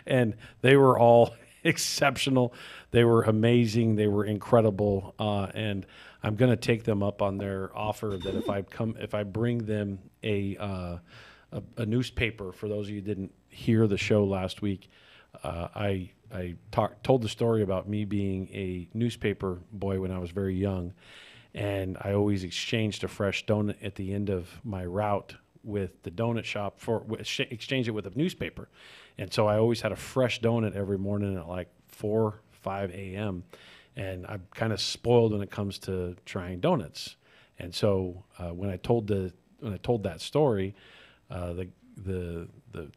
and they were all exceptional. They were amazing. They were incredible. And I'm going to take them up on their offer that if I bring them a newspaper. For those of you who didn't hear the show last week, I told the story about me being a newspaper boy when I was very young, and I always exchanged a fresh donut at the end of my route with the donut shop exchange it with a newspaper. And so I always had a fresh donut every morning at like 5 a.m. And I'm kind of spoiled when it comes to trying donuts. And so when I told that story, the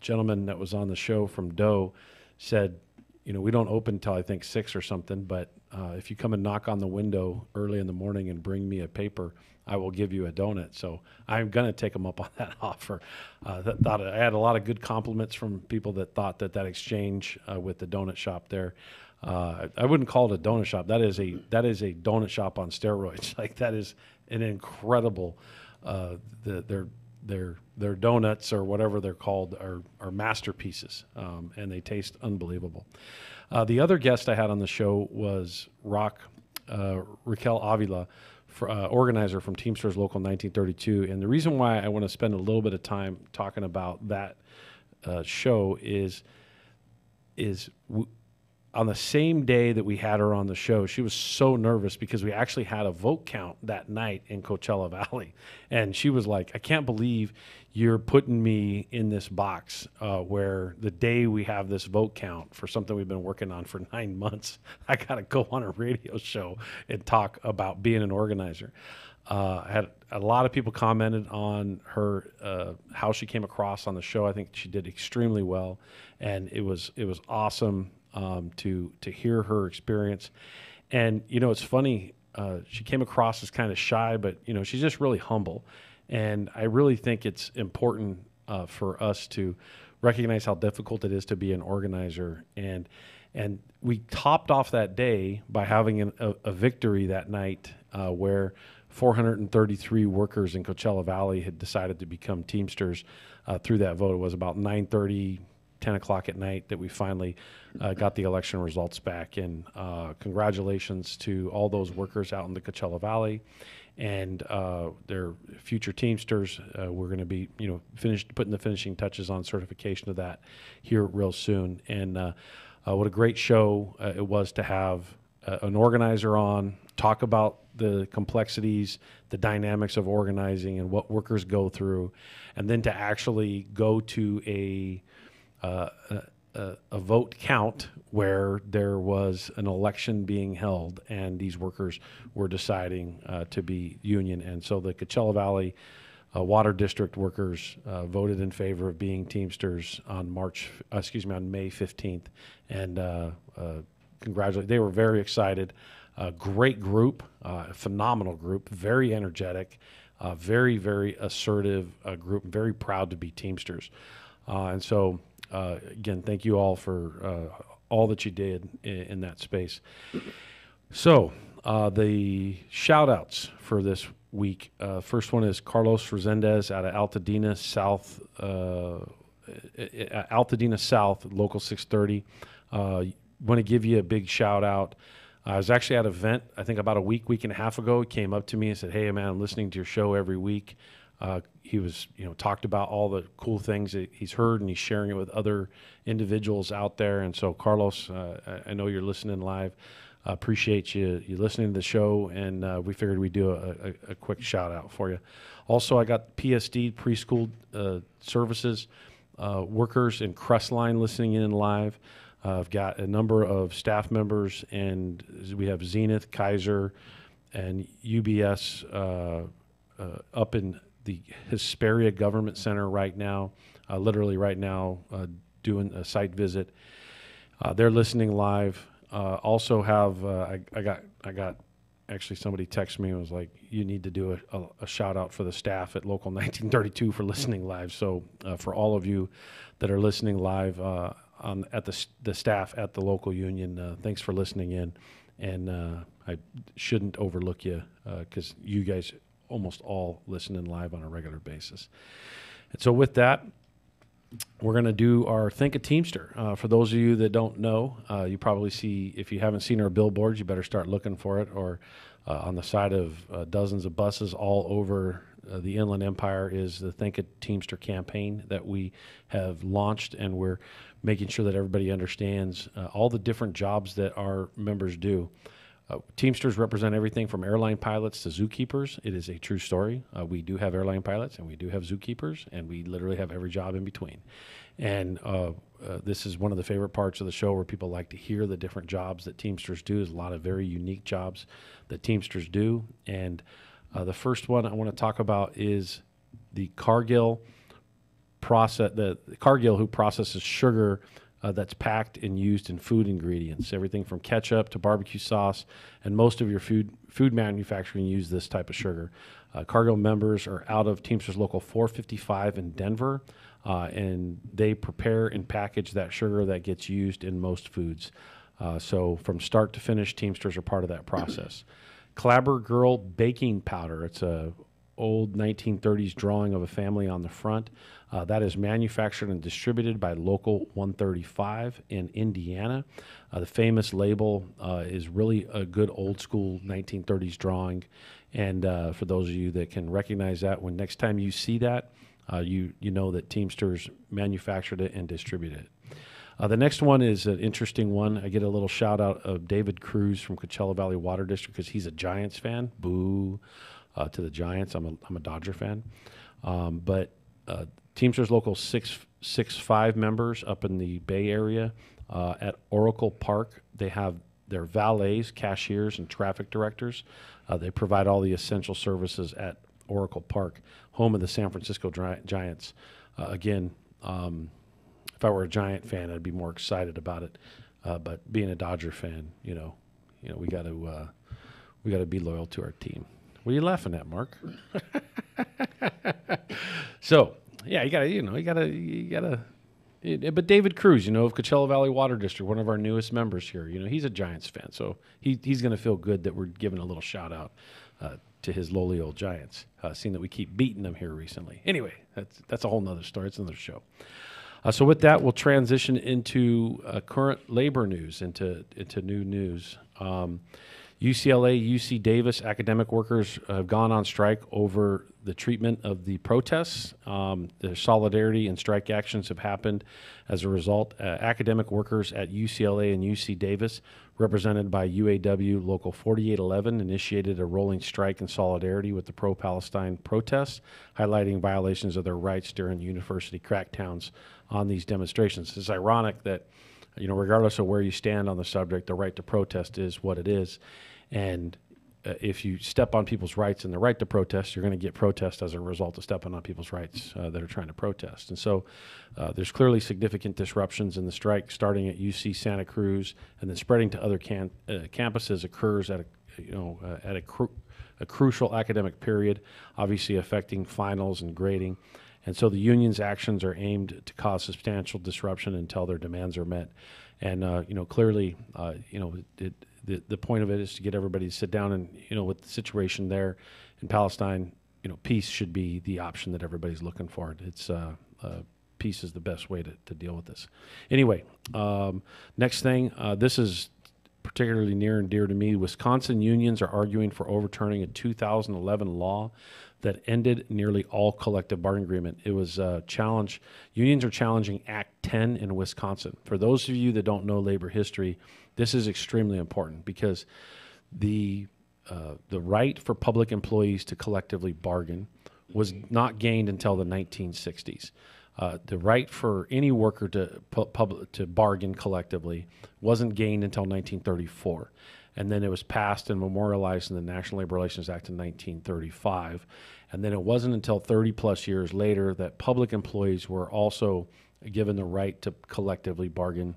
gentleman that was on the show from Doe said, we don't open till I think 6 or something, but if you come and knock on the window early in the morning and bring me a paper, I will give you a donut. So I'm going to take them up on that offer. I had a lot of good compliments from people that thought that exchange with the donut shop there. I wouldn't call it a donut shop. That is a donut shop on steroids. Like, that is an incredible. Their donuts, or whatever they're called, are masterpieces, and they taste unbelievable. The other guest I had on the show was Raquel Avila, organizer from Teamsters Local 1932. And the reason why I want to spend a little bit of time talking about that show is on the same day that we had her on the show, she was so nervous because we actually had a vote count that night in Coachella Valley. And she was like, I can't believe you're putting me in this box where the day we have this vote count for something we've been working on for 9 months, I got to go on a radio show and talk about being an organizer. I had a lot of people commented on her, how she came across on the show. I think she did extremely well, and it was awesome to hear her experience. And, it's funny, she came across as kind of shy, but, she's just really humble. And I really think it's important for us to recognize how difficult it is to be an organizer. And we topped off that day by having a victory that night where 433 workers in Coachella Valley had decided to become Teamsters through that vote. It was about 9:30, 10 o'clock at night that we finally got the election results back. And congratulations to all those workers out in the Coachella Valley and their future Teamsters. We're going to be, putting the finishing touches on certification of that here real soon. And what a great show it was to have an organizer on, talk about the complexities, the dynamics of organizing and what workers go through, and then to actually go to a vote count where there was an election being held and these workers were deciding to be union. And so the Coachella Valley Water District workers voted in favor of being Teamsters on May 15th. And congratulate. They were very excited. Great group, phenomenal group, very energetic, very, very assertive group, very proud to be Teamsters. And so, again, thank you all for all that you did in that space. So the shout-outs for this week. First one is Carlos Resendez out of Altadena South, Local 630. Want to give you a big shout-out. I was actually at an event, I think about a week and a half ago. He came up to me and said, hey, man, I'm listening to your show every week. He was, talked about all the cool things that he's heard, and he's sharing it with other individuals out there. And so, Carlos, I know you're listening live. Appreciate you listening to the show, and we figured we'd do a quick shout out for you. Also, I got PSD preschool services workers in Crestline listening in live. I've got a number of staff members, and we have Zenith, Kaiser, and UBS up in the Hesperia Government Center right now, literally right now, doing a site visit. They're listening live. Also have I got actually somebody texted me and was like, you need to do a shout out for the staff at Local 1932 for listening live. So for all of you that are listening live at the staff at the local union, thanks for listening in. And I shouldn't overlook you because you guys almost all listening live on a regular basis. And so with that, we're going to do our Think a Teamster. For those of you that don't know, you probably see, if you haven't seen our billboards, you better start looking for it, or on the side of dozens of buses all over the Inland Empire is the Think a Teamster campaign that we have launched, and we're making sure that everybody understands all the different jobs that our members do. Teamsters represent everything from airline pilots to zookeepers. It is a true story. We do have airline pilots, and we do have zookeepers, and we literally have every job in between. And this is one of the favorite parts of the show, where people like to hear the different jobs that Teamsters do. There's a lot of very unique jobs that Teamsters do. And the first one I want to talk about is the Cargill the Cargill who processes sugar that's packed and used in food ingredients, everything from ketchup to barbecue sauce, and most of your food manufacturing use this type of sugar. Cargill members are out of Teamsters Local 455 in Denver, and they prepare and package that sugar that gets used in most foods. So from start to finish, Teamsters are part of that process. Clabber Girl baking powder. It's a old 1930s drawing of a family on the front. That is manufactured and distributed by Local 135 in Indiana. The famous label is really a good old school 1930s drawing. And for those of you that can recognize that, when next time you see that, you know that Teamsters manufactured it and distributed it. The next one is an interesting one. I get a little shout out of David Cruz from Coachella Valley Water District because he's a Giants fan. Boo to the Giants. I'm a Dodger fan. But Teamsters Local 665 members up in the Bay Area at Oracle Park, they have their valets, cashiers, and traffic directors. They provide all the essential services at Oracle Park, home of the San Francisco Giants. Again, if I were a Giant fan, I'd be more excited about it. But being a Dodger fan, you know, we got to be loyal to our team. What are you laughing at, Mark? So, yeah, you gotta. But David Cruz, of Coachella Valley Water District, one of our newest members here, he's a Giants fan, so he's going to feel good that we're giving a little shout out to his lowly old Giants, seeing that we keep beating them here recently. Anyway, that's a whole nother story. It's another show. So with that, we'll transition into current labor news, into new news. UCLA, UC Davis academic workers have gone on strike over the treatment of the protests. The solidarity and strike actions have happened as a result. Academic workers at UCLA and UC Davis, represented by UAW Local 4811, initiated a rolling strike in solidarity with the pro-Palestine protests, highlighting violations of their rights during university crackdowns on these demonstrations. It's ironic that, regardless of where you stand on the subject, the right to protest is what it is. And if you step on people's rights and the right to protest, you're going to get protest as a result of stepping on people's rights that are trying to protest. And so there's clearly significant disruptions in the strike, starting at UC Santa Cruz and then spreading to other campuses. Occurs at a crucial academic period, obviously affecting finals and grading. And so the union's actions are aimed to cause substantial disruption until their demands are met. And clearly, the point of it is to get everybody to sit down and, with the situation there in Palestine, peace should be the option that everybody's looking for. It's peace is the best way to deal with this. Anyway, next thing, this is particularly near and dear to me. Wisconsin unions are arguing for overturning a 2011 law that ended nearly all collective bargaining agreement. It was a challenge. Unions are challenging Act 10 in Wisconsin. For those of you that don't know labor history, this is extremely important because the right for public employees to collectively bargain was not gained until the 1960s. The right for any worker to bargain collectively wasn't gained until 1934. And then it was passed and memorialized in the National Labor Relations Act in 1935. And then it wasn't until 30 plus years later that public employees were also given the right to collectively bargain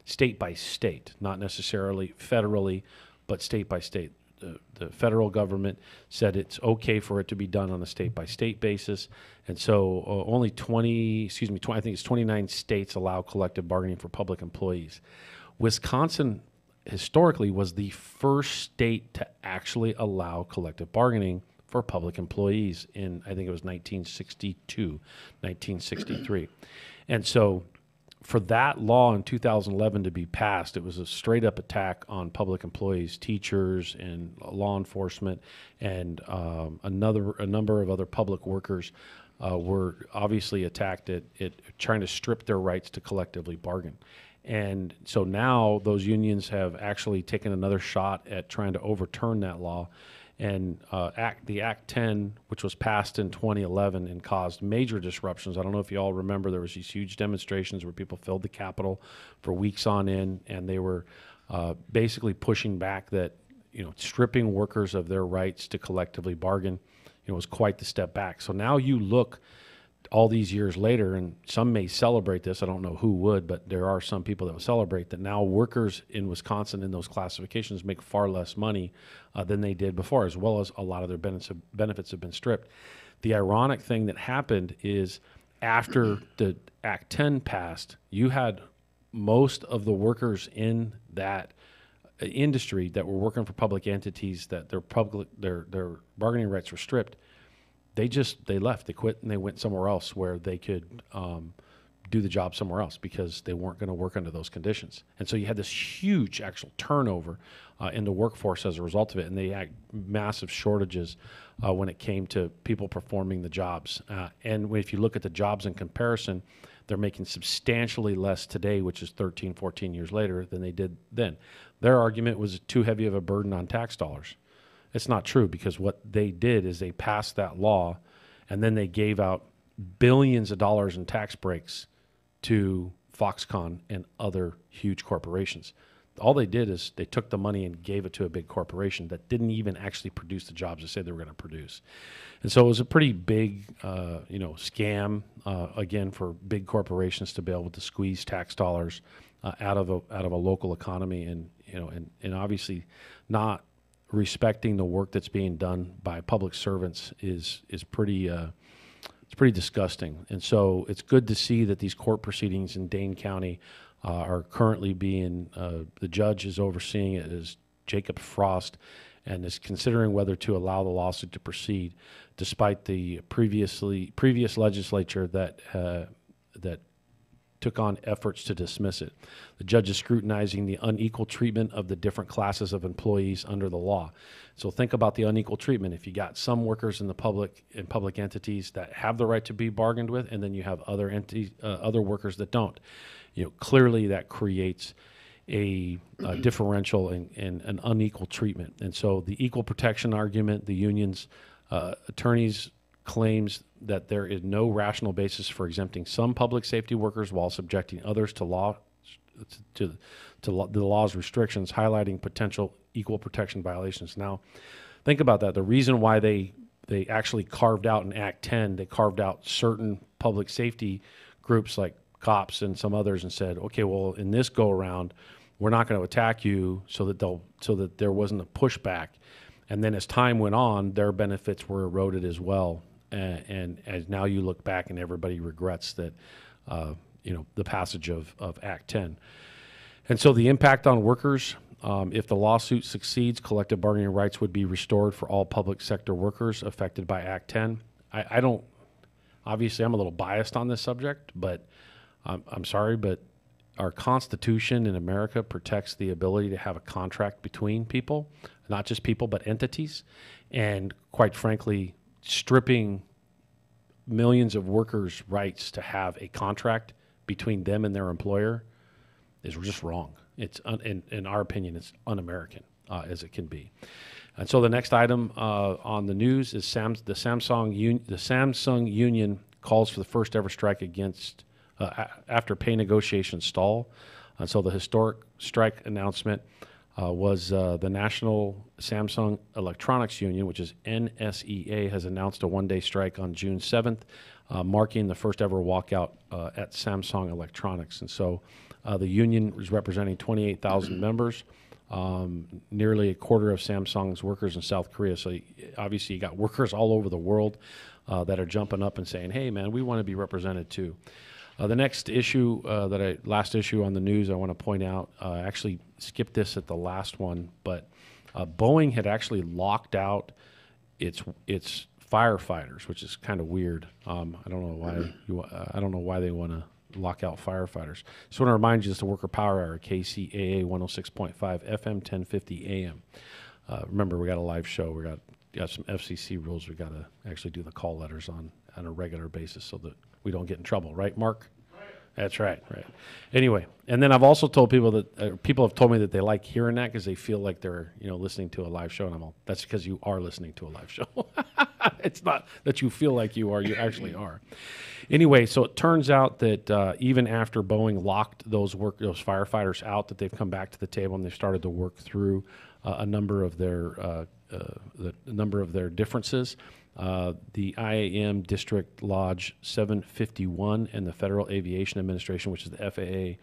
state by state, not necessarily federally, but state by state. The federal government said it's okay for it to be done on a state by state basis. And so only I think it's 29 states allow collective bargaining for public employees. Wisconsin historically was the first state to actually allow collective bargaining for public employees in, I think it was 1962, 1963. And so for that law in 2011 to be passed, it was a straight up attack on public employees, teachers, and law enforcement, and a number of other public workers were obviously attacked at trying to strip their rights to collectively bargain. And so now those unions have actually taken another shot at trying to overturn that law. And the Act 10, which was passed in 2011 and caused major disruptions. I don't know if you all remember, there was these huge demonstrations where people filled the Capitol for weeks on end, and they were basically pushing back that, stripping workers of their rights to collectively bargain, was quite the step back. So now you look all these years later, and some may celebrate this. I don't know who would, but there are some people that will celebrate that now workers in Wisconsin in those classifications make far less money than they did before, as well as a lot of their benefits have been stripped. The ironic thing that happened is after the Act 10 passed, you had most of the workers in that industry that were working for public entities that their bargaining rights were stripped. They left, they quit, and they went somewhere else where they could do the job somewhere else because they weren't going to work under those conditions. And so you had this huge actual turnover in the workforce as a result of it, and they had massive shortages when it came to people performing the jobs. And if you look at the jobs in comparison, they're making substantially less today, which is 13, 14 years later, than they did then. Their argument was too heavy of a burden on tax dollars. It's not true, because what they did is they passed that law and then they gave out billions of dollars in tax breaks to Foxconn and other huge corporations. All they did is they took the money and gave it to a big corporation that didn't even actually produce the jobs they said they were going to produce. And so it was a pretty big, scam, again, for big corporations to be able to squeeze tax dollars out of a local economy, and obviously not respecting the work that's being done by public servants is pretty it's pretty disgusting. And so it's good to see that these court proceedings in Dane County are currently being the judge is overseeing it is Jacob Frost, and is considering whether to allow the lawsuit to proceed, despite the previous legislature that took on efforts to dismiss it. The judge is scrutinizing the unequal treatment of the different classes of employees under the law. So think about the unequal treatment. If you got some workers in public entities that have the right to be bargained with, and then you have other workers that don't, clearly that creates a differential and an unequal treatment. And so the equal protection argument, the union's attorneys claims that there is no rational basis for exempting some public safety workers while subjecting others to the law's restrictions, highlighting potential equal protection violations. Now, think about that. The reason why they actually carved out in Act 10, they carved out certain public safety groups like cops and some others and said, okay, well, in this go around, we're not going to attack you, so that there wasn't a pushback. And then as time went on, their benefits were eroded as well. And as now you look back and everybody regrets that, the passage of Act 10. And so the impact on workers, if the lawsuit succeeds, collective bargaining rights would be restored for all public sector workers affected by Act 10. I don't, obviously I'm a little biased on this subject, but I'm sorry, but our Constitution in America protects the ability to have a contract between people, not just people, but entities. And quite frankly, stripping millions of workers' rights to have a contract between them and their employer is just wrong. It's in our opinion, it's un-American as it can be. And so the next item on the news is the Samsung union calls for the first ever strike against after pay negotiations stall. And so the historic strike announcement was the National Samsung Electronics Union, which is NSEA, has announced a one-day strike on June 7th, marking the first ever walkout at Samsung Electronics. And so the union is representing 28,000 members, nearly a quarter of Samsung's workers in South Korea. So obviously you got workers all over the world that are jumping up and saying, hey, man, we want to be represented too. The next issue, last issue on the news I want to point out, I actually skipped this at the last one, but Boeing had actually locked out its firefighters, which is kind of weird. I don't know why they want to lockout firefighters. Just want to remind you, it's the Worker Power Hour, KCAA 106.5 FM, 1050 AM. Remember, we got a live show. We got some FCC rules. We got to actually do the call letters on a regular basis so that we don't get in trouble. Right, Mark? Right. That's right. Right. Anyway, and then I've also told people that people have told me that they like hearing that because they feel like they're listening to a live show, and I'm all, that's because you are listening to a live show. It's not that you feel like you are; you actually are. Anyway, so it turns out that even after Boeing locked those firefighters out, that they've come back to the table and they've started to work through a number of their differences. The IAM District Lodge 751 and the Federal Aviation Administration, which is the FAA,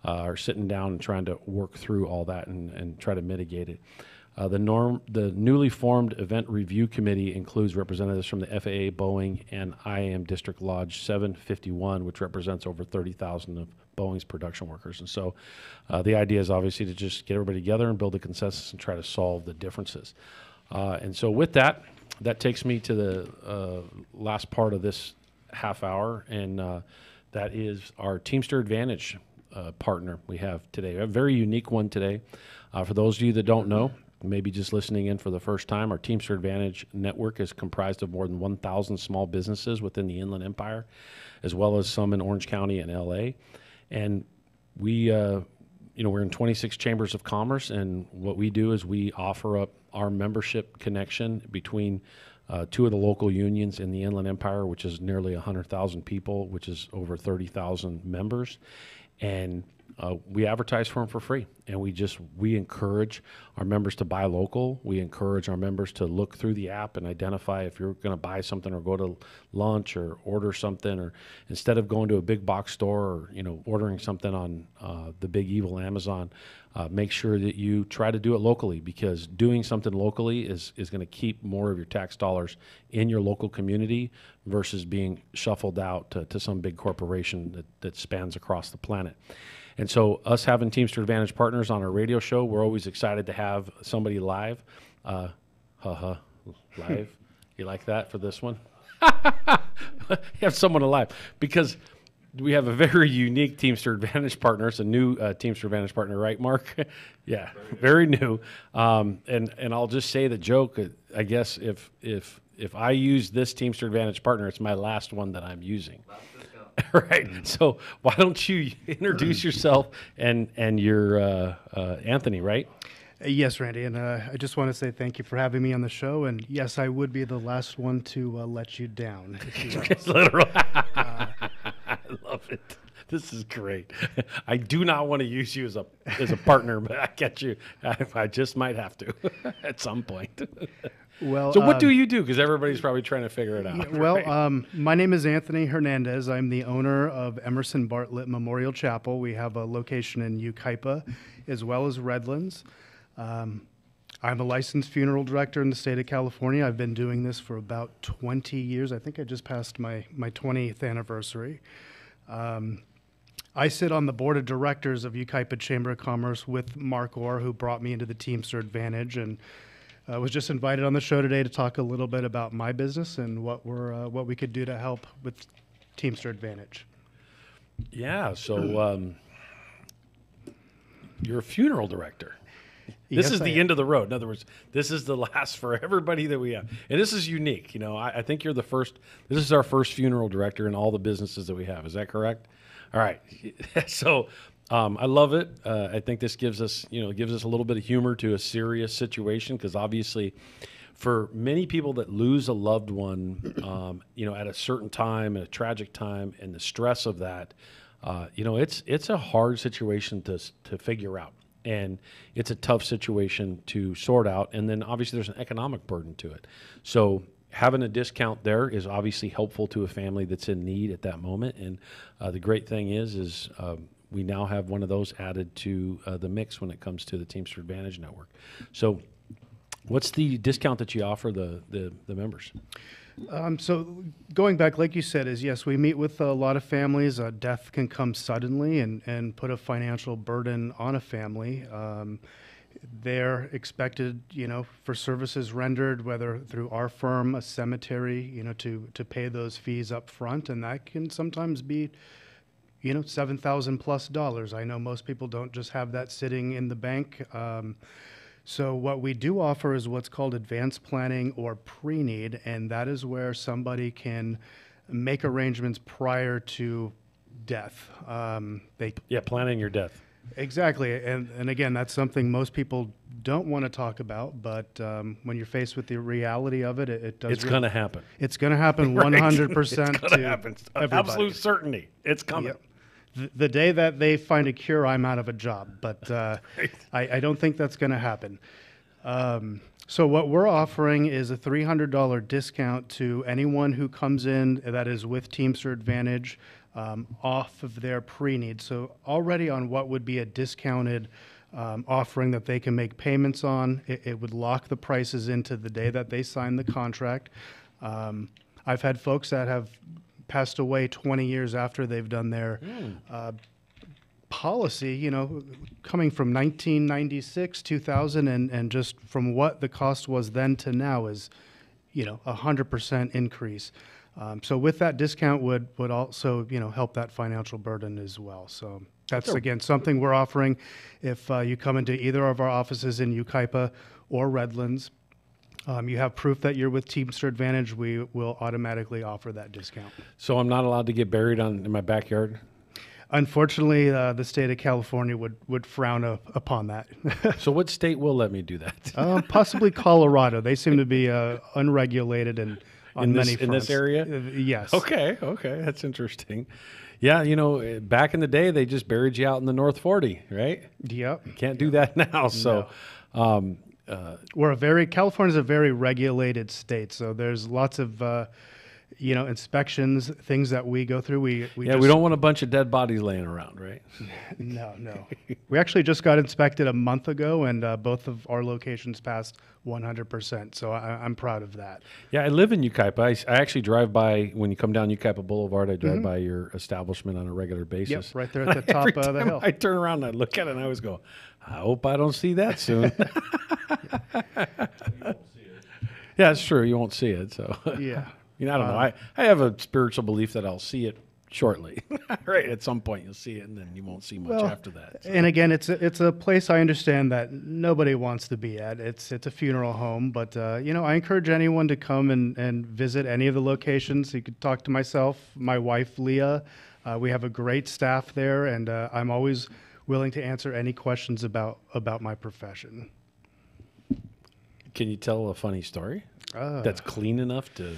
are sitting down and trying to work through all that and try to mitigate it. The newly formed Event Review Committee includes representatives from the FAA, Boeing, and IAM District Lodge 751, which represents over 30,000 of Boeing's production workers. And so the idea is obviously to just get everybody together and build a consensus and try to solve the differences. And so with that takes me to the last part of this half hour, and that is our Teamster Advantage partner we have today. A very unique one today. For those of you that don't know, maybe just listening in for the first time, our Teamster Advantage network is comprised of more than 1,000 small businesses within the Inland Empire, as well as some in Orange County and LA. And we, we're in 26 chambers of commerce, and what we do is we offer up our membership connection between two of the local unions in the Inland Empire, which is nearly 100,000 people, which is over 30,000 members. And we advertise for them for free, and we encourage our members to buy local. We encourage our members to look through the app and identify if you're going to buy something or go to lunch or order something, or instead of going to a big box store or ordering something on the big evil Amazon, make sure that you try to do it locally, because doing something locally is going to keep more of your tax dollars in your local community versus being shuffled out to some big corporation that spans across the planet. And so us having Teamster Advantage partners on our radio show, we're always excited to have somebody live. Live. You like that for this one? You have someone alive, because we have a very unique Teamster Advantage partner. It's a new Teamster Advantage partner, right, Mark? Yeah, very new. And I'll just say the joke, I guess, if I use this Teamster Advantage partner, it's my last one that I'm using. Right. So why don't you introduce yourself and your Anthony, right? Yes, Randy, and I just want to say thank you for having me on the show. And yes, I would be the last one to let you down. Literally. I love it. This is great. I do not want to use you as a partner, but I get you. I just might have to at some point. Well, so what do you do? Because everybody's probably trying to figure it out. Well, right? My name is Anthony Hernandez. I'm the owner of Emerson Bartlett Memorial Chapel. We have a location in Yucaipa as well as Redlands. I'm a licensed funeral director in the state of California. I've been doing this for about 20 years. I think I just passed my 20th anniversary. I sit on the board of directors of Yucaipa Chamber of Commerce with Mark Orr, who brought me into the Teamster Advantage, and I was just invited on the show today to talk a little bit about my business and what we could do to help with Teamster Advantage. Yeah, so you're a funeral director. This is the end of the road. In other words, this is the last for everybody that we have. And this is unique. I think you're the first. This is our first funeral director in all the businesses that we have. Is that correct? All right. So I love it. I think this gives us a little bit of humor to a serious situation, because obviously for many people that lose a loved one, at a certain time, at a tragic time, and the stress of that, it's a hard situation to figure out. And it's a tough situation to sort out. And then obviously there's an economic burden to it. So having a discount there is obviously helpful to a family that's in need at that moment. And the great thing is we now have one of those added to the mix when it comes to the Teamster Advantage Network. So what's the discount that you offer the members? So going back, like you said, is yes, we meet with a lot of families. Death can come suddenly and put a financial burden on a family. They're expected, for services rendered, whether through our firm, a cemetery, to pay those fees up front. And that can sometimes be, $7,000 plus dollars. I know most people don't just have that sitting in the bank. So what we do offer is what's called advanced planning or pre-need, and that is where somebody can make arrangements prior to death. Planning your death. Exactly, and again, that's something most people don't want to talk about, but when you're faced with the reality of it, it does. It's going to happen. It's going to happen 100% It's going to happen. everybody. Absolute certainty. It's coming. Yep. The day that they find a cure, I'm out of a job, but I don't think that's going to happen. So what we're offering is a $300 discount to anyone who comes in that is with Teamster Advantage off of their pre-need. So already on what would be a discounted offering that they can make payments on, it would lock the prices into the day that they sign the contract. I've had folks that have passed away 20 years after they've done their policy, coming from 1996, 2000, and just from what the cost was then to now is, 100% increase. So with that discount would also, help that financial burden as well. So that's, again, something we're offering. If you come into either of our offices in Yucaipa or Redlands, you have proof that you're with Teamster Advantage, we will automatically offer that discount. So I'm not allowed to get buried in my backyard? Unfortunately, the state of California would frown upon that. So what state will let me do that? Possibly Colorado. They seem to be unregulated and on many fronts. In this area? Yes. Okay, that's interesting. Yeah, back in the day, they just buried you out in the North 40, right? Yep. You can't do that now. So, California's a very regulated state, so there's lots of inspections, things that we go through. We don't want a bunch of dead bodies laying around, right? No. We actually just got inspected a month ago, and both of our locations passed 100%. So I'm proud of that. Yeah, I live in Yucaipa. I actually drive by, when you come down Yucaipa Boulevard, I drive by your establishment on a regular basis. Yep, right there at the top of the hill. I turn around and I look at it and I always go, I hope I don't see that soon. Yeah, it's true. You won't see it. So yeah. I don't know. I have a spiritual belief that I'll see it shortly. Right, at some point you'll see it, and then you won't see much after that. So. And again, it's a place I understand that nobody wants to be at. It's a funeral home, but I encourage anyone to come and visit any of the locations. You could talk to myself, my wife Leah. We have a great staff there, and I'm always willing to answer any questions about my profession. Can you tell a funny story that's clean enough to?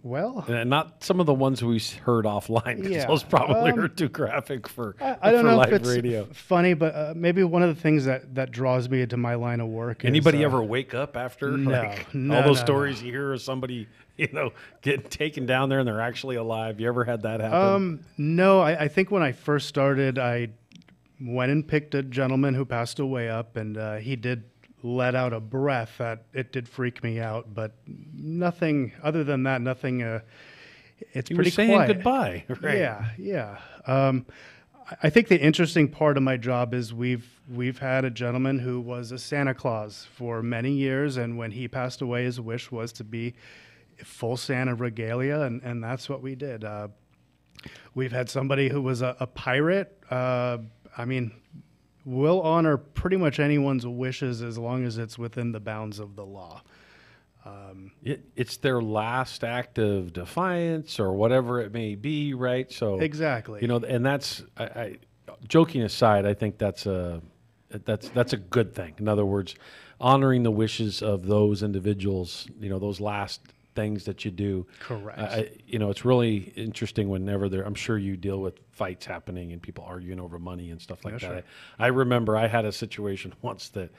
Well, and not some of the ones we heard offline, because those probably are too graphic for I don't know live if it's radio. Funny, but maybe one of the things that draws me into my line of work. Anybody ever wake up after no, all those stories you hear of somebody getting taken down there and they're actually alive? You ever had that happen? No, I think when I first started, I went and picked a gentleman who passed away up, and he did let out a breath that it did freak me out, but nothing other than that. Nothing. It's you pretty were saying quiet. Goodbye. Right? Yeah. I think the interesting part of my job is we've had a gentleman who was a Santa Claus for many years, and when he passed away, his wish was to be full Santa regalia, and that's what we did. We've had somebody who was a pirate. We'll honor pretty much anyone's wishes as long as it's within the bounds of the law. It's their last act of defiance or whatever it may be, right? So exactly, and that's joking aside, I think that's a good thing. In other words, honoring the wishes of those individuals, those last things that you do. Correct. It's really interesting whenever I'm sure you deal with fights happening and people arguing over money and stuff like that. Sure. I remember I had a situation once that,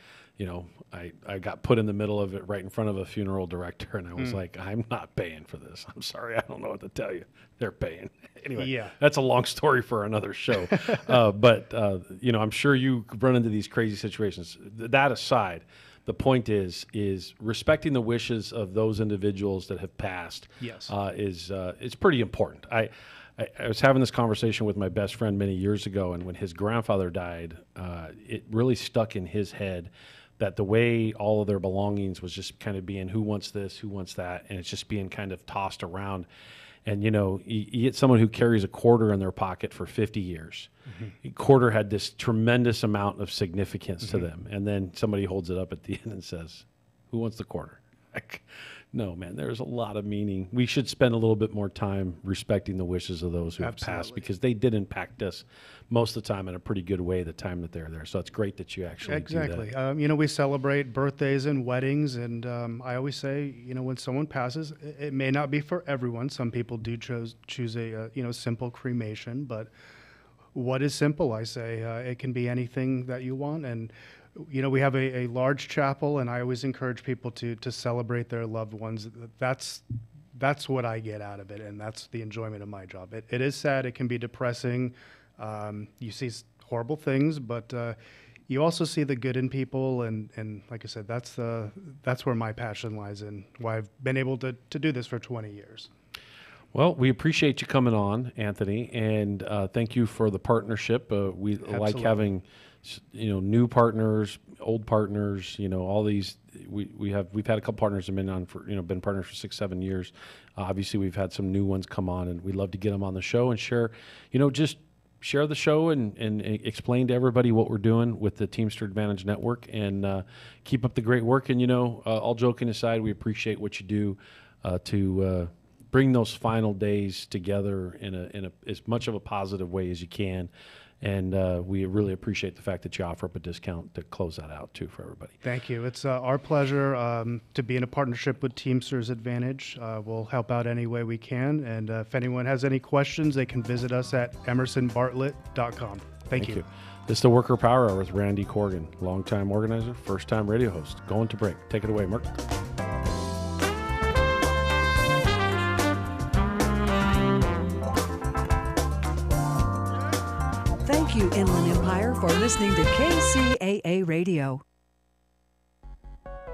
I got put in the middle of it right in front of a funeral director, and I was like, I'm not paying for this. I'm sorry. I don't know what to tell you. They're paying. Anyway, that's a long story for another show. But I'm sure you run into these crazy situations. That aside, the point is respecting the wishes of those individuals that have passed. Yes, is pretty important. I was having this conversation with my best friend many years ago, and when his grandfather died, it really stuck in his head that the way all of their belongings was just kind of being who wants this, who wants that, and it's just being kind of tossed around. And, you get someone who carries a quarter in their pocket for 50 years. A quarter had this tremendous amount of significance to them. And then somebody holds it up at the end and says, who wants the quarter? No, man, there's a lot of meaning. We should spend a little bit more time respecting the wishes of those who have passed, because they did impact us most of the time in a pretty good way the time that they're there. So it's great that you actually do that. We celebrate birthdays and weddings, and I always say, when someone passes, it may not be for everyone. Some people do choose a simple cremation, but what is simple? I say it can be anything that you want. And we have a large chapel, and I always encourage people to celebrate their loved ones. That's what I get out of it, and that's the enjoyment of my job. It is sad. It can be depressing. You see horrible things, but you also see the good in people, and like I said, that's where my passion lies, and why I've been able to do this for 20 years. Well, we appreciate you coming on, Anthony, and thank you for the partnership. We Absolutely. like having new partners, old partners, all these. We've had a couple partners that have been on for been partners for 6-7 years. Obviously, we've had some new ones come on, and we'd love to get them on the show and share, just share the show and explain to everybody what we're doing with the Teamster Advantage Network, and keep up the great work. And all joking aside, we appreciate what you do to bring those final days together in as much of a positive way as you can. And we really appreciate the fact that you offer up a discount to close that out, too, for everybody. Thank you. It's our pleasure to be in a partnership with Teamsters Advantage. We'll help out any way we can. And if anyone has any questions, they can visit us at emersonbartlett.com. Thank you. This is the Worker Power Hour with Randy Korgan, longtime organizer, first-time radio host. Going to break. Take it away, Mark. Thank you, Inland Empire, for listening to KCAA Radio.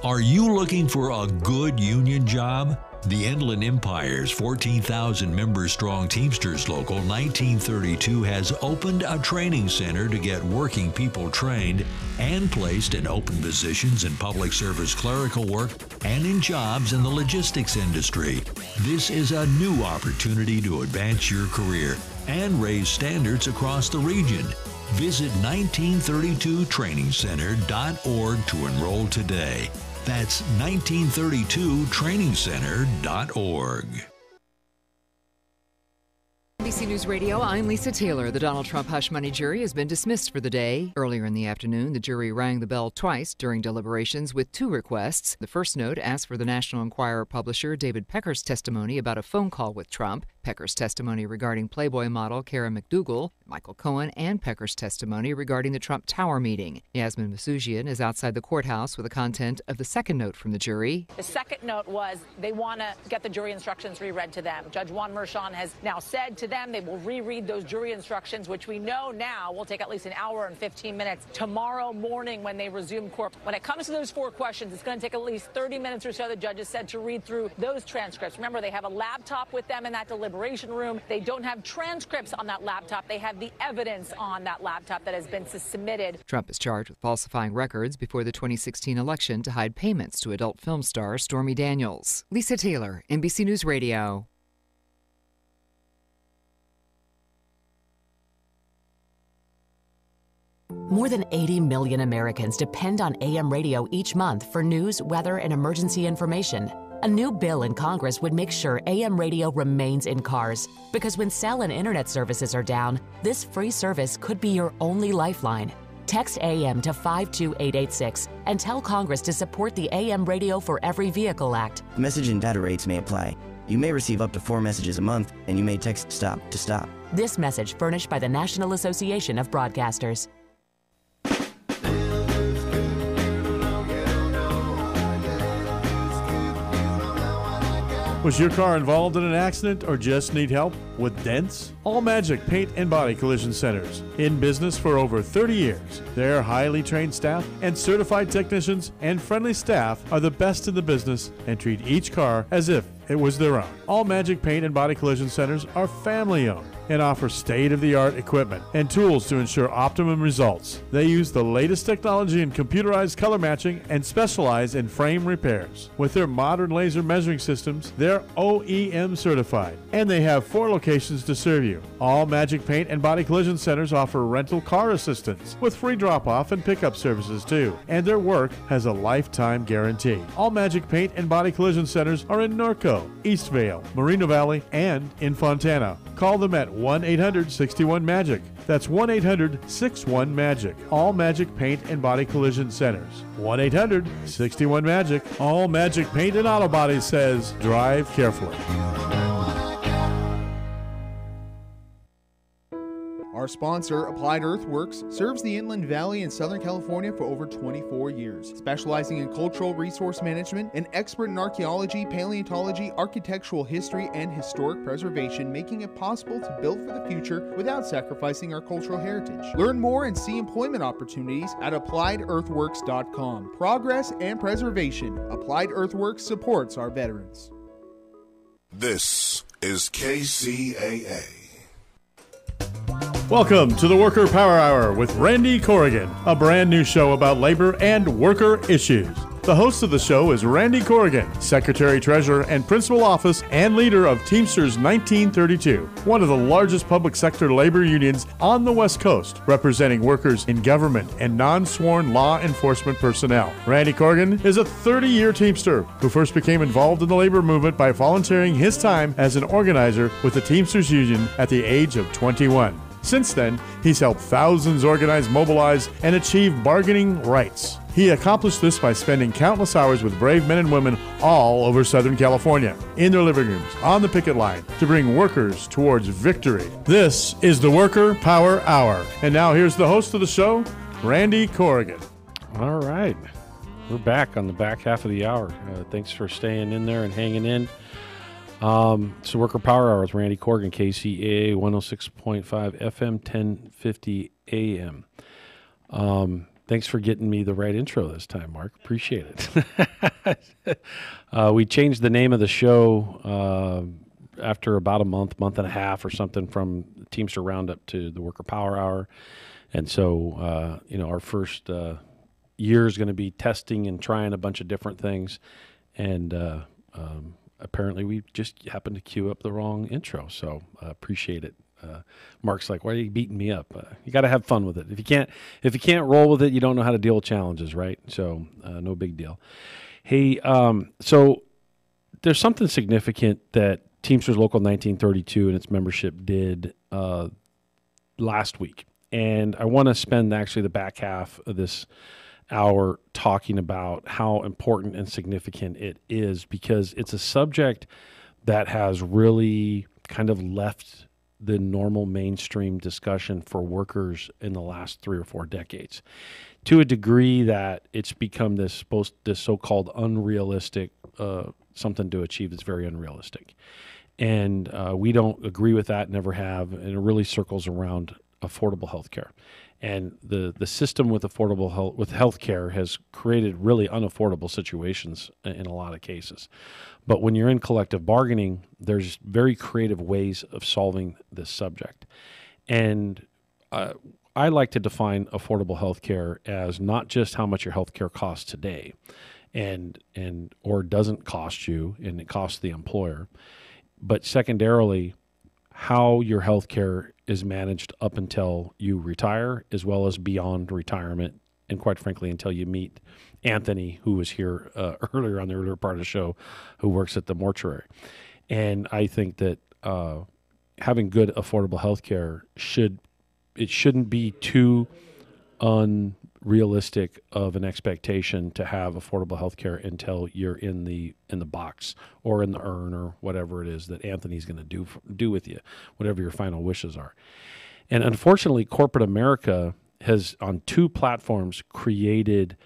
Are you looking for a good union job? The Inland Empire's 14,000 member strong Teamsters Local 1932 has opened a training center to get working people trained and placed in open positions in public service clerical work and in jobs in the logistics industry. This is a new opportunity to advance your career and raise standards across the region. Visit 1932trainingcenter.org to enroll today. That's 1932trainingcenter.org. NBC News Radio, I'm Lisa Taylor. The Donald Trump hush money jury has been dismissed for the day. Earlier in the afternoon, the jury rang the bell twice during deliberations with two requests. The first note asked for the National Enquirer publisher David Pecker's testimony about a phone call with Trump, Pecker's testimony regarding Playboy model Kara McDougal, Michael Cohen, and Pecker's testimony regarding the Trump Tower meeting. Yasmin Masujian is outside the courthouse with the content of the second note from the jury. The second note was they want to get the jury instructions reread to them. Judge Juan Mershon has now said to them they will reread those jury instructions, which we know now will take at least an hour and 15 minutes tomorrow morning when they resume court. When it comes to those four questions, it's going to take at least 30 minutes or so, the judges said, to read through those transcripts. Remember, they have a laptop with them in that deliberation room. They don't have transcripts on that laptop. They have the evidence on that laptop that has been submitted. Trump is charged with falsifying records before the 2016 election to hide payments to adult film star Stormy Daniels. Lisa Taylor, NBC News Radio. More than 80 million Americans depend on AM radio each month for news, weather, and emergency information. A new bill in Congress would make sure AM radio remains in cars, because when cell and internet services are down, this free service could be your only lifeline. Text AM to 52886 and tell Congress to support the AM Radio for Every Vehicle Act. Message and data rates may apply. You may receive up to 4 messages a month, and you may text STOP to stop. This message furnished by the National Association of Broadcasters. Was your car involved in an accident or just need help with dents? All Magic Paint and Body Collision Centers. In business for over 30 years. Their highly trained staff and certified technicians and friendly staff are the best in the business and treat each car as if it was their own. All Magic Paint and Body Collision Centers are family owned. and offer state-of-the-art equipment and tools to ensure optimum results. They use the latest technology in computerized color matching and specialize in frame repairs. With their modern laser measuring systems, they're OEM certified, and they have 4 locations to serve you. All Magic Paint and Body Collision Centers offer rental car assistance with free drop-off and pickup services too, and their work has a lifetime guarantee. All Magic Paint and Body Collision Centers are in Norco, Eastvale, Moreno Valley, and in Fontana. Call them at 1-800-61-MAGIC. That's 1-800-61-MAGIC. All Magic Paint and Body Collision Centers. 1-800-61-MAGIC. All Magic Paint and Auto Body says, drive carefully. Our sponsor, Applied Earthworks, serves the Inland Valley in Southern California for over 24 years, specializing in cultural resource management and expert in archaeology, paleontology, architectural history, and historic preservation, making it possible to build for the future without sacrificing our cultural heritage. Learn more and see employment opportunities at AppliedEarthworks.com. Progress and preservation. Applied Earthworks supports our veterans. This is KCAA. Welcome to the Worker Power Hour with Randy Korgan, a brand new show about labor and worker issues. The host of the show is Randy Korgan, Secretary-Treasurer and Principal Office and leader of Teamsters 1932, one of the largest public sector labor unions on the West Coast, representing workers in government and non-sworn law enforcement personnel. Randy Korgan is a 30-year Teamster who first became involved in the labor movement by volunteering his time as an organizer with the Teamsters Union at the age of 21. Since then, he's helped thousands organize, mobilize, and achieve bargaining rights. He accomplished this by spending countless hours with brave men and women all over Southern California, in their living rooms, on the picket line, to bring workers towards victory. This is the Worker Power Hour. And now here's the host of the show, Randy Korgan. All right. We're back on the back half of the hour. Thanks for staying in there and hanging in. It's the Worker Power Hour with Randy Korgan, KCAA 106.5 FM, 1050 AM. Thanks for getting me the right intro this time, Mark. Appreciate it. We changed the name of the show after about a month and a half or something, from Teamster Roundup to the Worker Power Hour. And so, our first year is going to be testing and trying a bunch of different things. And apparently we just happened to queue up the wrong intro, so appreciate it. Mark's like, "Why are you beating me up?" You got to have fun with it. If you can't roll with it, you don't know how to deal with challenges, right? So no big deal. Hey, so there's something significant that Teamsters Local 1932 and its membership did last week, and I want to spend actually the back half of this hour talking about how important and significant it is, because it's a subject that has really kind of left the normal mainstream discussion for workers in the last 3 or 4 decades, to a degree that it's become this so-called unrealistic something to achieve that's very unrealistic. And we don't agree with that, never have, and it really circles around affordable health care. And the system with health care has created really unaffordable situations in a lot of cases. But when you're in collective bargaining, there's very creative ways of solving this subject. And I like to define affordable health care as not just how much your health care costs today or doesn't cost you and it costs the employer, but secondarily, how your health care is managed up until you retire, as well as beyond retirement, and quite frankly, until you meet Anthony, who was here earlier on the earlier part of the show, who works at the mortuary. And I think that having good, affordable health care shouldn't be too unrealistic of an expectation to have affordable health care until you're in the box or in the urn or whatever it is that Anthony's going to do with you, whatever your final wishes are. And unfortunately, corporate America has on 2 platforms created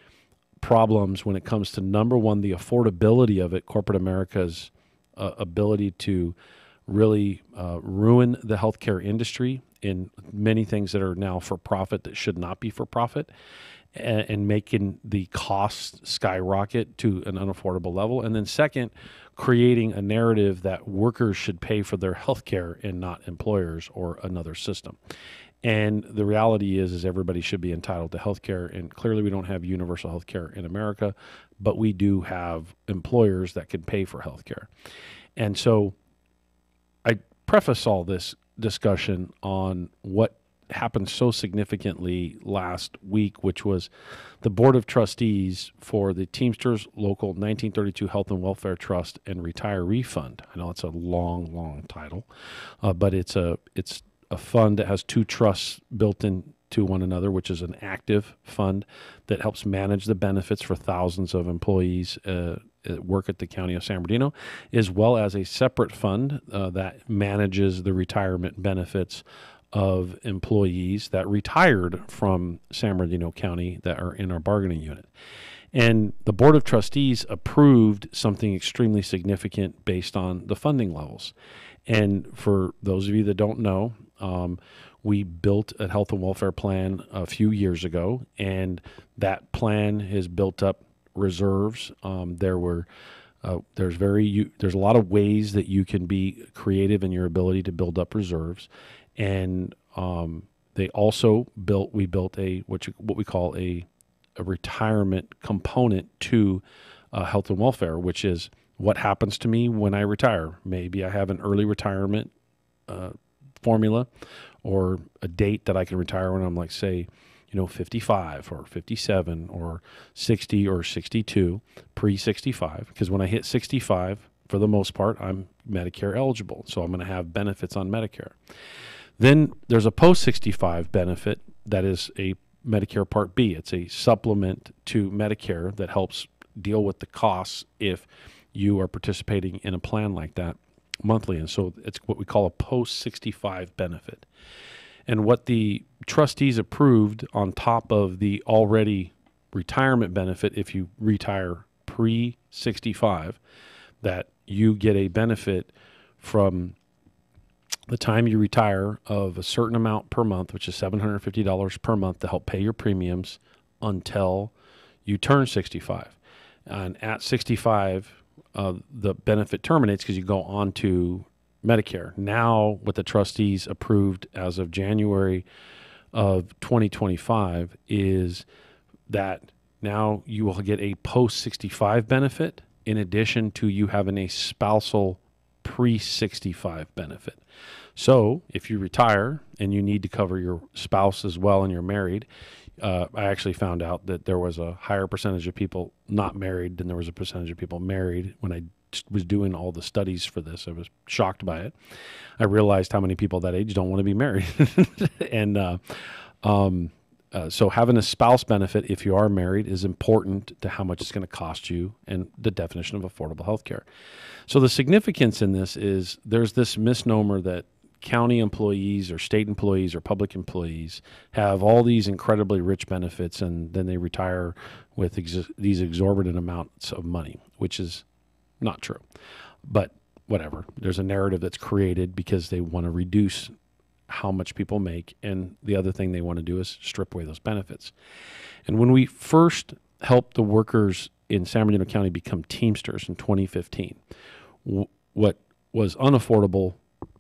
problems when it comes to, number one, the affordability of it, corporate America's ability to really ruin the healthcare industry in many things that are now for profit that should not be for profit, and making the costs skyrocket to an unaffordable level. And then second, creating a narrative that workers should pay for their health care and not employers or another system. And the reality is everybody should be entitled to health care. And clearly we don't have universal health care in America, but we do have employers that can pay for health care. And so I preface all this discussion on what happened so significantly last week, which was the Board of Trustees for the Teamsters Local 1932 Health and Welfare Trust and Retiree Fund. I know it's a long, long title, but it's a fund that has two trusts built into one another, which is an active fund that helps manage the benefits for thousands of employees work at the County of San Bernardino, as well as a separate fund that manages the retirement benefits of employees that retired from San Bernardino County that are in our bargaining unit. And the Board of Trustees approved something extremely significant based on the funding levels. And for those of you that don't know, we built a health and welfare plan a few years ago, and that plan has built up reserves. There's a lot of ways that you can be creative in your ability to build up reserves, and we built what we call a retirement component to health and welfare, which is what happens to me when I retire. Maybe I have an early retirement formula or a date that I can retire when I'm 55 or 57 or 60 or 62, pre-65, because when I hit 65, for the most part, I'm Medicare eligible. So I'm going to have benefits on Medicare. Then there's a post-65 benefit that is a Medicare Part B. It's a supplement to Medicare that helps deal with the costs if you are participating in a plan like that monthly. And so it's what we call a post-65 benefit. And what the trustees approved on top of the already retirement benefit, if you retire pre-65, that you get a benefit from the time you retire of a certain amount per month, which is $750 per month to help pay your premiums until you turn 65. And at 65, the benefit terminates because you go on to Medicare. Now, what the trustees approved as of January of 2025 is that now you will get a post-65 benefit in addition to you having a spousal pre-65 benefit. So if you retire and you need to cover your spouse as well and you're married, I actually found out that there was a higher percentage of people not married than there was a percentage of people married when I was doing all the studies for this. I was shocked by it. I realized how many people that age don't want to be married. And so having a spouse benefit if you are married is important to how much it's going to cost you and the definition of affordable health care. So the significance in this is there's this misnomer that county employees or state employees or public employees have all these incredibly rich benefits and then they retire with these exorbitant amounts of money, which is not true. But whatever. There's a narrative that's created because they want to reduce how much people make, and the other thing they want to do is strip away those benefits. And when we first helped the workers in San Bernardino County become Teamsters in 2015, what was unaffordable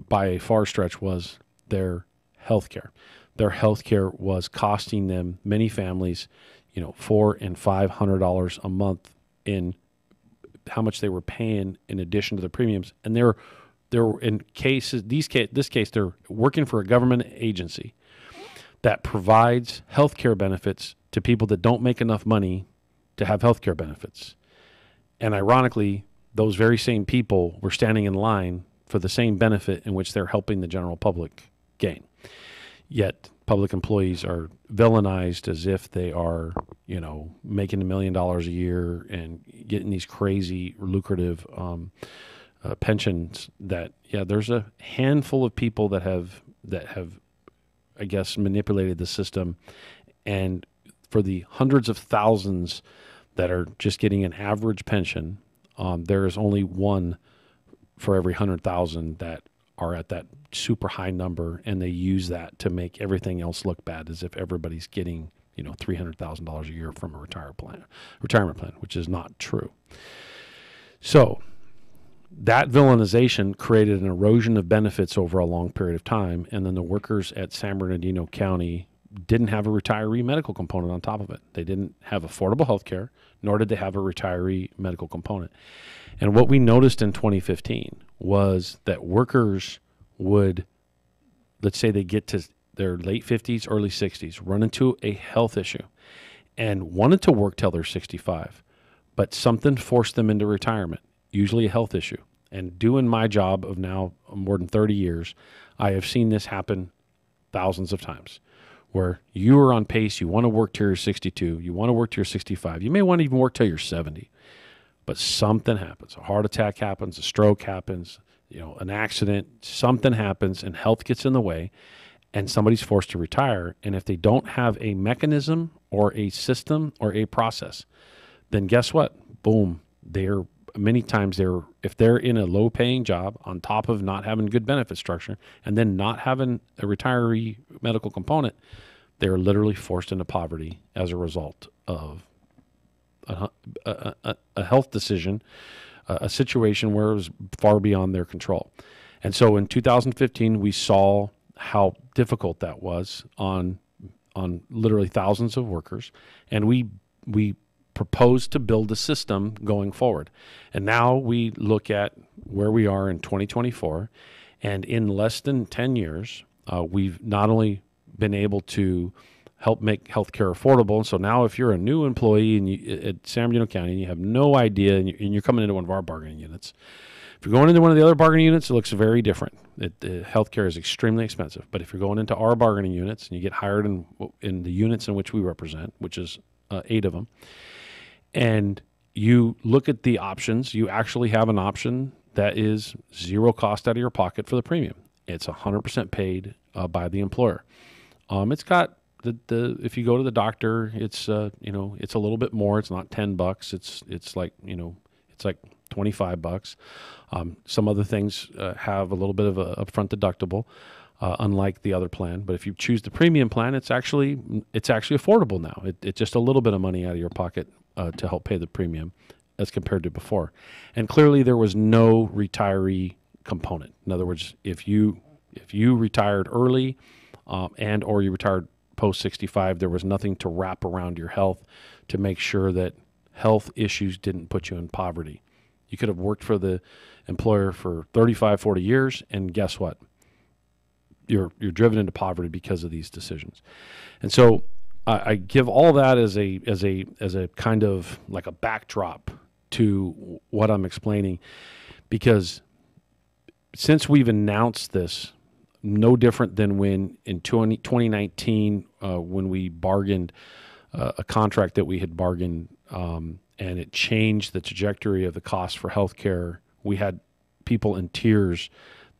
by a far stretch was their health care. Their health care was costing them, many families, $400 and $500 a month in how much they were paying in addition to the premiums. And they're in this case, they're working for a government agency that provides health care benefits to people that don't make enough money to have health care benefits. And ironically, those very same people were standing in line for the same benefit in which they're helping the general public gain. Yet public employees are villainized as if they are, making $1 million a year and getting these crazy lucrative pensions that, there's a handful of people that have, I guess, manipulated the system. And for the hundreds of thousands that are just getting an average pension, there is only one for every 100,000 that are at that super high number, and they use that to make everything else look bad, as if everybody's getting, $300,000 a year from a retirement plan, which is not true. So that villainization created an erosion of benefits over a long period of time, and then the workers at San Bernardino County didn't have a retiree medical component on top of it. They didn't have affordable health care, nor did they have a retiree medical component. And what we noticed in 2015 was that workers would, let's say they get to their late 50s, early 60s, run into a health issue and wanted to work till they're 65, but something forced them into retirement, usually a health issue. And doing my job of now more than 30 years, I have seen this happen thousands of times, where you are on pace, you want to work till you're 62, you want to work till you're 65, you may want to even work till you're 70, but something happens. A heart attack happens, a stroke happens, an accident, something happens, and health gets in the way, and somebody's forced to retire. And if they don't have a mechanism or a system or a process, then guess what? Boom, if they're in a low-paying job on top of not having good benefit structure and then not having a retiree medical component, they're literally forced into poverty as a result of a health decision, a situation where it was far beyond their control. And so in 2015, we saw how difficult that was on literally thousands of workers, and we proposed to build a system going forward. And now we look at where we are in 2024, and in less than 10 years, we've not only been able to help make healthcare affordable. And so now if you're a new employee at San Bernardino County and you have no idea, and you're coming into one of our bargaining units, if you're going into one of the other bargaining units, it looks very different. Healthcare is extremely expensive. But if you're going into our bargaining units and you get hired in the units in which we represent, which is 8 of them, and you look at the options, you actually have an option that is zero cost out of your pocket for the premium. It's 100% paid by the employer. It's got if you go to the doctor, it's it's a little bit more. It's not $10. It's like $25. Some other things have a little bit of a upfront deductible, unlike the other plan. But if you choose the premium plan, it's actually affordable now. It's just a little bit of money out of your pocket to help pay the premium as compared to before. And clearly there was no retiree component. In other words, if you retired early and or you retired post 65, there was nothing to wrap around your health to make sure that health issues didn't put you in poverty. You could have worked for the employer for 35, 40 years, and guess what? You're driven into poverty because of these decisions. And so I give all that as a kind of like a backdrop to what I'm explaining, because since we've announced this, no different than when in 2019 when we bargained a contract that we had bargained and it changed the trajectory of the cost for healthcare. We had people in tears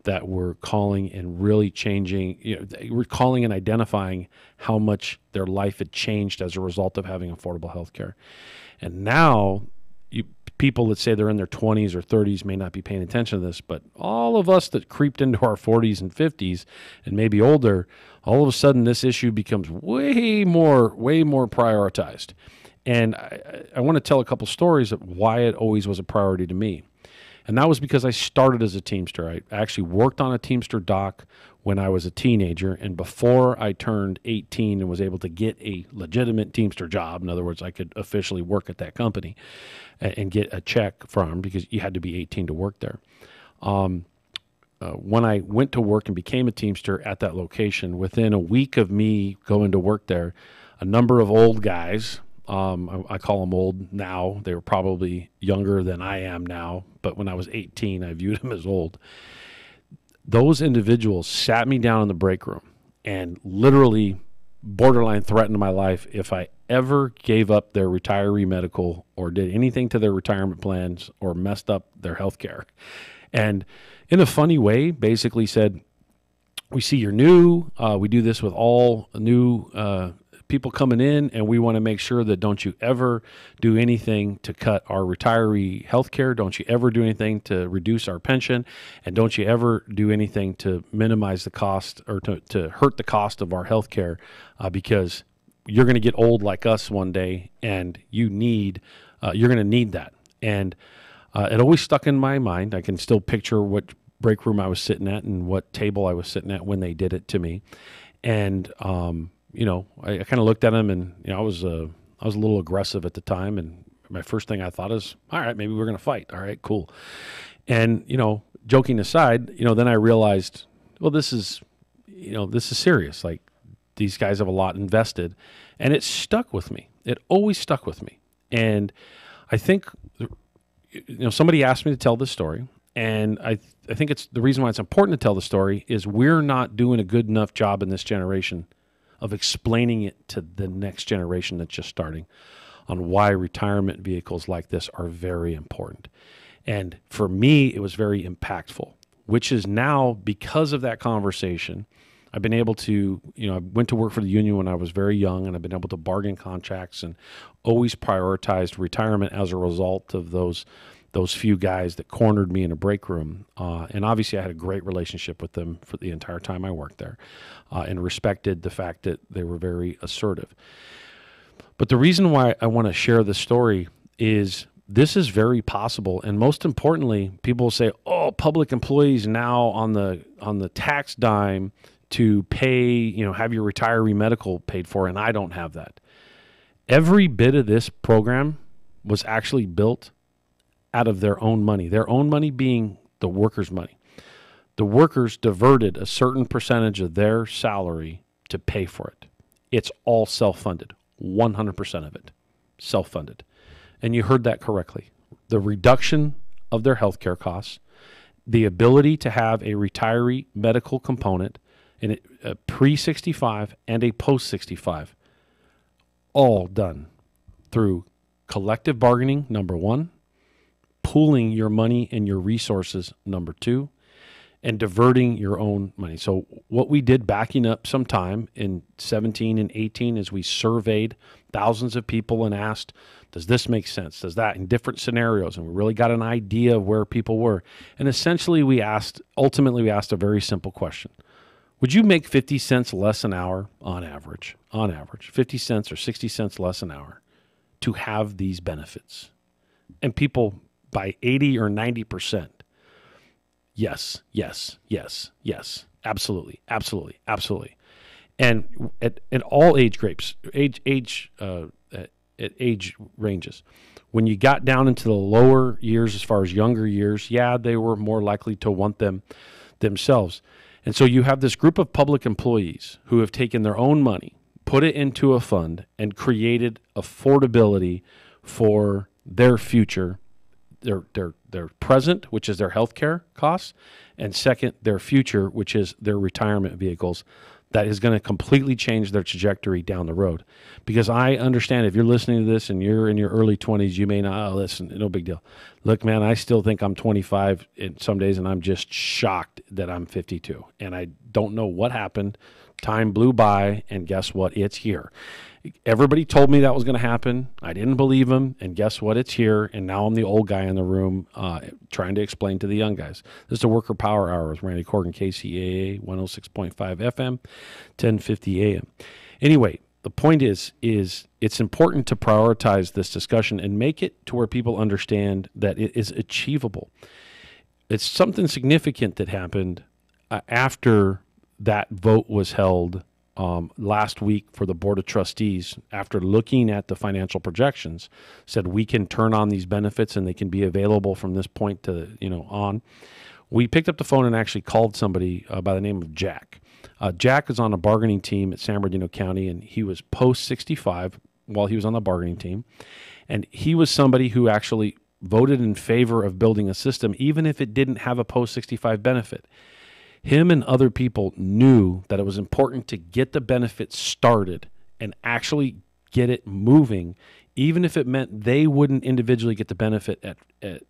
that were calling and really changing, they were calling and identifying how much their life had changed as a result of having affordable healthcare. And now people that say they're in their 20s or 30s may not be paying attention to this, but all of us that creeped into our 40s and 50s and maybe older, all of a sudden this issue becomes way more prioritized. And I want to tell a couple stories of why it always was a priority to me. And that was because I started as a Teamster. I actually worked on a Teamster dock when I was a teenager, and before I turned 18 and was able to get a legitimate Teamster job. In other words, I could officially work at that company and get a check from, because you had to be 18 to work there. When I went to work and became a Teamster at that location, within a week of me going to work there, a number of old guys, I call them old now. They were probably younger than I am now, but when I was 18, I viewed them as old. Those individuals sat me down in the break room and literally borderline threatened my life if I ever gave up their retiree medical or did anything to their retirement plans or messed up their health care. And in a funny way, basically said, we see you're new. We do this with all new people coming in, and we want to make sure that don't you ever do anything to cut our retiree health care. Don't you ever do anything to reduce our pension. And don't you ever do anything to minimize the cost or to hurt the cost of our health care because you're going to get old like us one day, and you're going to need that. And it always stuck in my mind. I can still picture what break room I was sitting at and what table I was sitting at when they did it to me. And, I kind of looked at them, and, I was a little aggressive at the time. And my first thing I thought is, all right, maybe we're going to fight. All right, cool. And, joking aside, then I realized, well, this is serious. Like, these guys have a lot invested, and it stuck with me. It always stuck with me. And I think, somebody asked me to tell this story, and I think it's the reason why it's important to tell the story is we're not doing a good enough job in this generation of explaining it to the next generation that's just starting on why retirement vehicles like this are very important. And for me, it was very impactful, which is now, because of that conversation, I've been able to, I went to work for the union when I was very young, and I've been able to bargain contracts and always prioritized retirement as a result of those few guys that cornered me in a break room. And obviously I had a great relationship with them for the entire time I worked there, and respected the fact that they were very assertive. But the reason why I want to share this story is this is very possible. And most importantly, people say, oh, public employees now on the tax dime to pay, have your retiree medical paid for, and I don't have that. Every bit of this program was actually built out of their own money being the workers' money. The workers diverted a certain percentage of their salary to pay for it. It's all self-funded, 100% of it, self-funded. And you heard that correctly. The reduction of their health care costs, the ability to have a retiree medical component, and a pre-65 and a post-65, all done through collective bargaining, number one, pooling your money and your resources, number two, and diverting your own money. So what we did backing up some time in 17 and 18 is we surveyed thousands of people and asked, does this make sense? Does that, in different scenarios? And we really got an idea of where people were. And essentially ultimately we asked a very simple question. Would you make 50 cents less an hour on average, 50 cents or 60 cents less an hour to have these benefits? And people, by 80 or 90%, yes, absolutely. And at all age groups, age ranges, when you got down into the lower years, as far as younger years, they were more likely to want them themselves. And so you have this group of public employees who have taken their own money, put it into a fund, and created affordability for their future, their present, which is their healthcare costs, and second, their future, which is their retirement vehicles. That is going to completely change their trajectory down the road. Because I understand if you're listening to this and you're in your early 20s, you may not, listen, no big deal. Look, man, I still think I'm 25 in some days, and I'm just shocked that I'm 52. And I don't know what happened. Time blew by, and guess what? It's here. Everybody told me that was going to happen. I didn't believe them, and guess what? It's here, and now I'm the old guy in the room trying to explain to the young guys. This is the Worker Power Hour with Randy Korgan, KCAA, 106.5 FM, 1050 AM. Anyway, the point is it's important to prioritize this discussion and make it to where people understand that it is achievable. It's something significant that happened after that vote was held last week for the Board of Trustees, after looking at the financial projections, said we can turn on these benefits and they can be available from this point to on. We picked up the phone and actually called somebody by the name of Jack. Jack is on a bargaining team at San Bernardino County, and he was post-65 while he was on the bargaining team. And he was somebody who actually voted in favor of building a system, even if it didn't have a post-65 benefit. Him and other people knew that it was important to get the benefits started and actually get it moving, even if it meant they wouldn't individually get the benefit at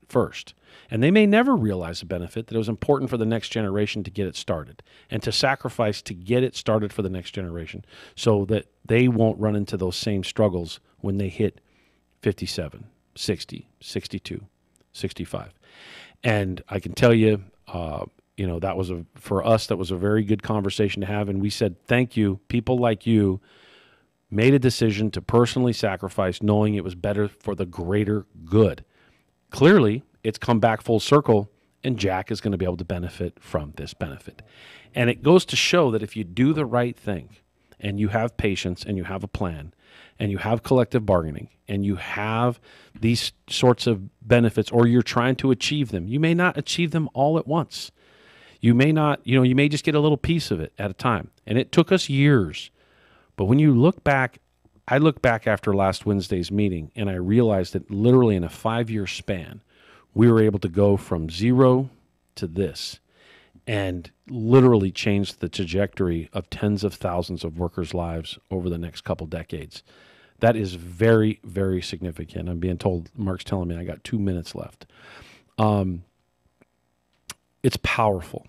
first. And they may never realize the benefit, that it was important for the next generation to get it started and to sacrifice to get it started for the next generation so that they won't run into those same struggles when they hit 57, 60, 62, 65. And I can tell you, that was for us, that was a very good conversation to have. And we said, thank you. People like you made a decision to personally sacrifice, knowing it was better for the greater good. Clearly, it's come back full circle, and Jack is going to be able to benefit from this benefit. And it goes to show that if you do the right thing, and you have patience, and you have a plan, and you have collective bargaining, and you have these sorts of benefits, or you're trying to achieve them, you may not achieve them all at once. You may not, you may just get a little piece of it at a time. And it took us years. But when you look back, I look back after last Wednesday's meeting, and I realized that literally in a 5-year span, we were able to go from zero to this and literally change the trajectory of tens of thousands of workers' lives over the next couple decades. That is very, very significant. I'm being told, Mark's telling me I got 2 minutes left. It's powerful.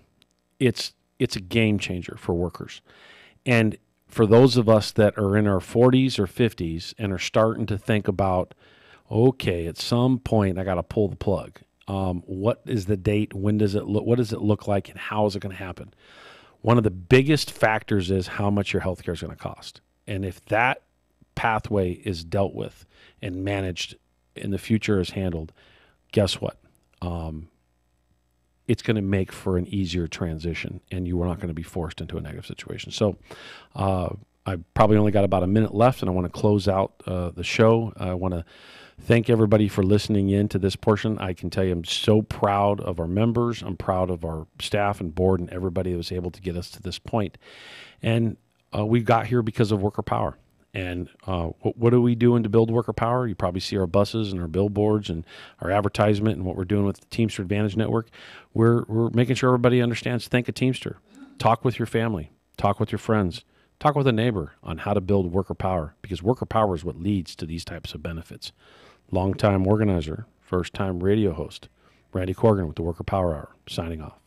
It's a game changer for workers. And for those of us that are in our 40s or 50s and are starting to think about, okay, at some point I got to pull the plug. What is the date? When does it look? What does it look like? And how is it going to happen? One of the biggest factors is how much your healthcare is going to cost. And if that pathway is dealt with and managed in the future is handled, guess what? It's going to make for an easier transition, and you are not going to be forced into a negative situation. So I probably only got about a minute left, and I want to close out the show. I want to thank everybody for listening in to this portion. I can tell you I'm so proud of our members. I'm proud of our staff and board and everybody that was able to get us to this point. And we got here because of worker power. And what are we doing to build worker power? You probably see our buses and our billboards and our advertisement and what we're doing with the Teamster Advantage Network. We're making sure everybody understands, think a Teamster. Talk with your family. Talk with your friends. Talk with a neighbor on how to build worker power, because worker power is what leads to these types of benefits. Longtime organizer, first-time radio host, Randy Korgan with the Worker Power Hour, signing off.